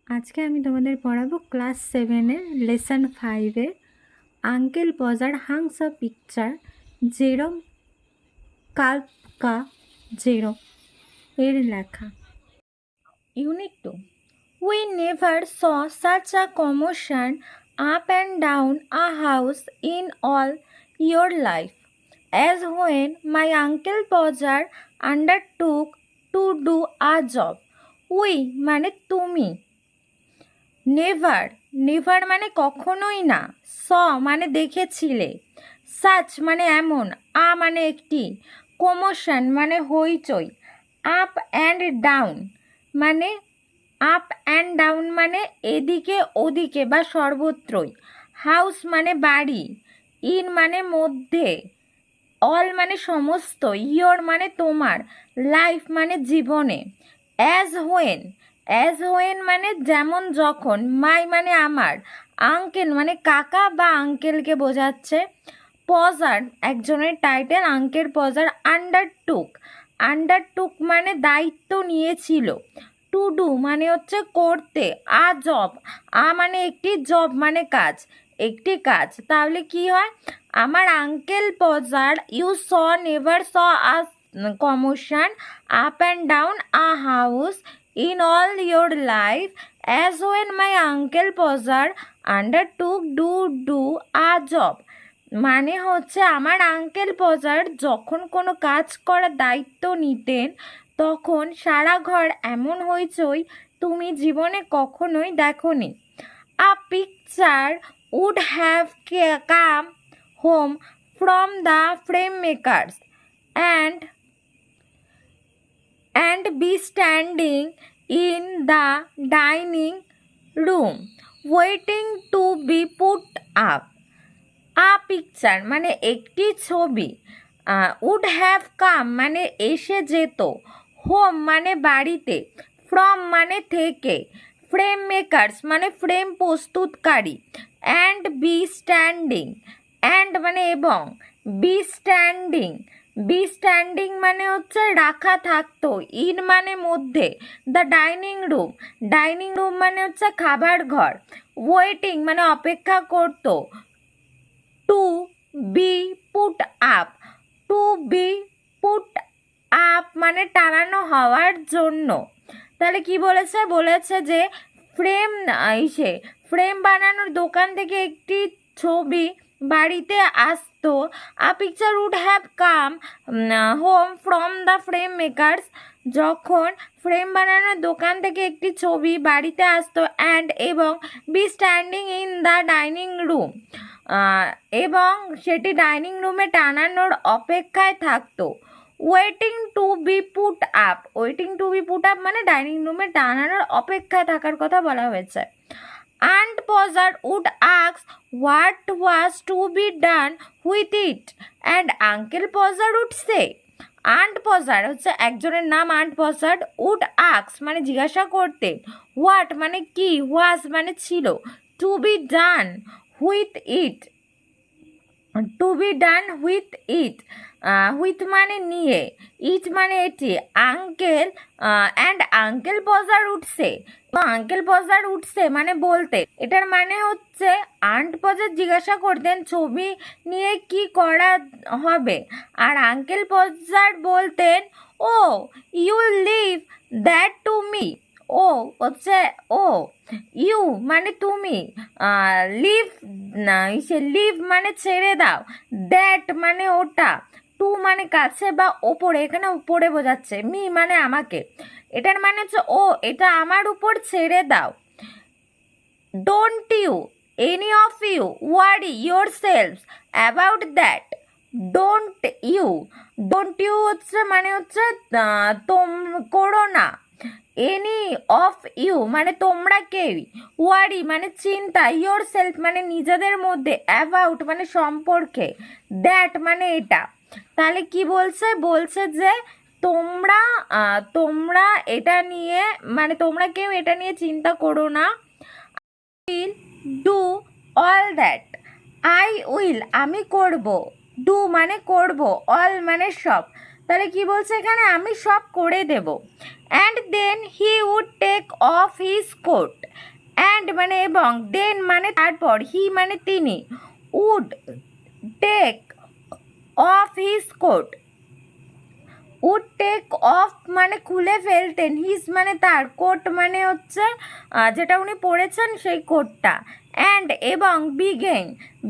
আজকে আমি তোমাদের পড়াবো ক্লাস 7-এর লেসন 5-এর uncle Podger hangs a picture Jerome Klapka Jerome এর লেখা। Unit 2. We never saw such a commotion up and down a house in all your life as when my uncle Pojar undertook to do a job. We মানে তুমি, never never মানে কখনোই না, স মানে দেখেছিলে, such মানে এমন, আ মানে একটি, কমোশন মানে হইচই, আপ অ্যান্ড ডাউন মানে আপ অ্যান্ড ডাউন মানে এদিকে ওদিকে বা সর্বত্রই, হাউস মানে বাড়ি, ইন মানে মধ্যে, অল মানে সমস্ত, ইয়োর মানে তোমার, লাইফ মানে জীবনে, অ্যাজ হোয়েন মানে যেমন যখন, মাই মানে আমার, আঙ্কেল মানে কাকা বা আঙ্কেলকে বোঝাচ্ছে, পজার একজনের টাইটেল, আঙ্কেল পজার আন্ডারটুক মানে দায়িত্ব নিয়েছিল, টু ডু মানে হচ্ছে করতে, আ জব, আ মানে একটি, জব মানে কাজ, একটি কাজ। তাহলে কি হয়, আমার uncle Podger you saw never saw a commotion up and down a house in all your life as when my uncle Pozar undertook to do a job, মানে হচ্ছে আমার আঙ্কেল পজার যখন কোনো কাজ করার দায়িত্ব নিতেন তখন সারা ঘর এমন হইচই তুমি জীবনে কখনোই দেখোনি। A picture would have come home from the frame makers and be standing in the dining room waiting to be put up. A picture মানে একটি ছবি, would have come মানে এসে যেত, হোম মানে বাড়িতে, ফ্রম মানে থেকে, ফ্রেম মেকার্স মানে ফ্রেম প্রস্তুতকারী, অ্যান্ড বি স্ট্যান্ডিং, অ্যান্ড মানে এবং, বি স্ট্যান্ডিং মানে হচ্ছে রাখা থাকতো, ইন মানে মধ্যে, দ্য ডাইনিং রুম মানে হচ্ছে খাবার ঘর, ওয়েটিং মানে অপেক্ষা করতো, টু বি পুট আপ মানে টানানো হওয়ার জন্য। তাহলে কি বলেছে যে ফ্রেম বানানোর দোকান থেকে একটি ছবি বাড়িতে আসতো, a picture would have come home from the frame makers, যখন ফ্রেম বানানোর দোকান থেকে একটি ছবি বাড়িতে আসতো, অ্যান্ড এবং be standing in the dining room, এবং সেটি ডাইনিং রুমে টানানোর অপেক্ষায় থাকতো, waiting to be put up মানে ডাইনিং রুমে টানানোর অপেক্ষায় থাকার কথা বলা হয়েছে। Aunt Podger would ask what was to be done with it and uncle Podger would say, aunt পজার হচ্ছে একজনের নাম, আন্ট পজার, উড আস্ক মানে জিজ্ঞাসা করতে, হোয়াট মানে কি, ওয়াজ মানে ছিল, to be done with it with মানে নিয়ে, ইট মানে এটি, আঙ্কেল অ্যান্ড আঙ্কেল পজার উঠছে, আঙ্কেল পজার উঠছে মানে বলতে, এটার মানে হচ্ছে আন্ট পজার জিজ্ঞাসা করতেন ছবি নিয়ে কি করা হবে, আর আঙ্কেল পজার বলতেন, oh you leave that to me, ও হচ্ছে ও, ইউ মানে তুমি, লিভ মানে ছেড়ে দাও, দ্যাট মানে ওটা, টু মানে কাছে বা ওপরে, এখানে উপরে বোঝাচ্ছে, মি মানে আমাকে, এটার মানে হচ্ছে ও এটা আমার উপর ছেড়ে দাও। Don't you any of you worry yourself about that, don't you হচ্ছে মানে হচ্ছে করো না, এনি অফ ইউ মানে তোমরা কেউই, ওয়ারি মানে চিন্তা, ইয়োর সেলফ মানে নিজেদের মধ্যে, অ্যাবাউট মানে সম্পর্কে, দ্যাট মানে এটা। তাহলে কি বলছে যে তোমরা এটা নিয়ে মানে তোমরা কেউ এটা নিয়ে চিন্তা করো না, will do all that, I will আমি করব, ডু মানে করব, অল মানে সব, তাহলে কি বলছে এখানে, আমি সব করে দেব, and then he would take off his coat. And মানে এবং then মানে তারপর, he মানে তিনি, would take off his coat, would take off মানে খুলে ফেলতেন, হিজ মানে তার, কোট মানে হচ্ছে যেটা উনি পরেছেন সেই কোটটা, অ্যান্ড এবং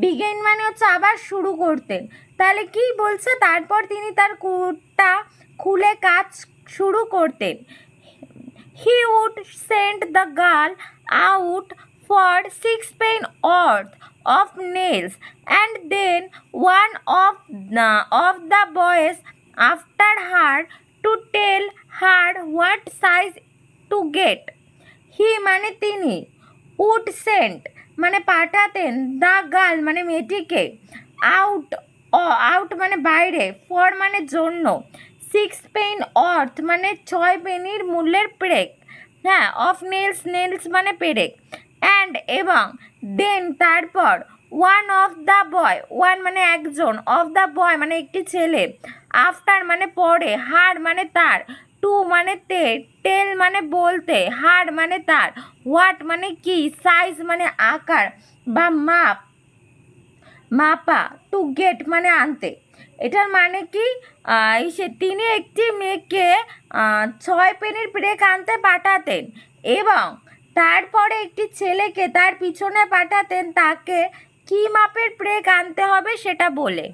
বিগেইন মানে হচ্ছে আবার শুরু করতেন। তাহলে কি বলছে, তারপর তিনি তার কোটটা খুলে কাজ শুরু করতেন। He would send the girl out for 6 pence worth of nails, and then one of the boys after her to tell her what size to get. He মানে তিনি, would send মানে পাঠাতেন, দ্য গার্ল মানে মেয়েটিকে, out মানে বাইরে, for মানে জন্য, 6 pence worth মানে 6 পেনির মূল্যের পেরেক, হ্যাঁ, অফ নেলস মানে পেরেক, অ্যান্ড এবং দেন তারপর, one of the boy, one মানে একজন, অফ দ্য বয় মানে একটি ছেলে, আফটার মানে পরে, হার মানে তার, টু মানে টেল মানে বলতে, হার মানে তার, হোয়াট মানে কি, সাইজ মানে আকার বা মাপা, টু গেট মানে আনতে। এটার মানে কি, তিনি একটি মেয়েকে 6 পেনির ব্রেক আনতে পাঠাতেন এবং তারপরে একটি ছেলেকে তার পিছনে পাঠাতেন তাকে কি মাপের ব্রেক আনতে হবে সেটা বলে।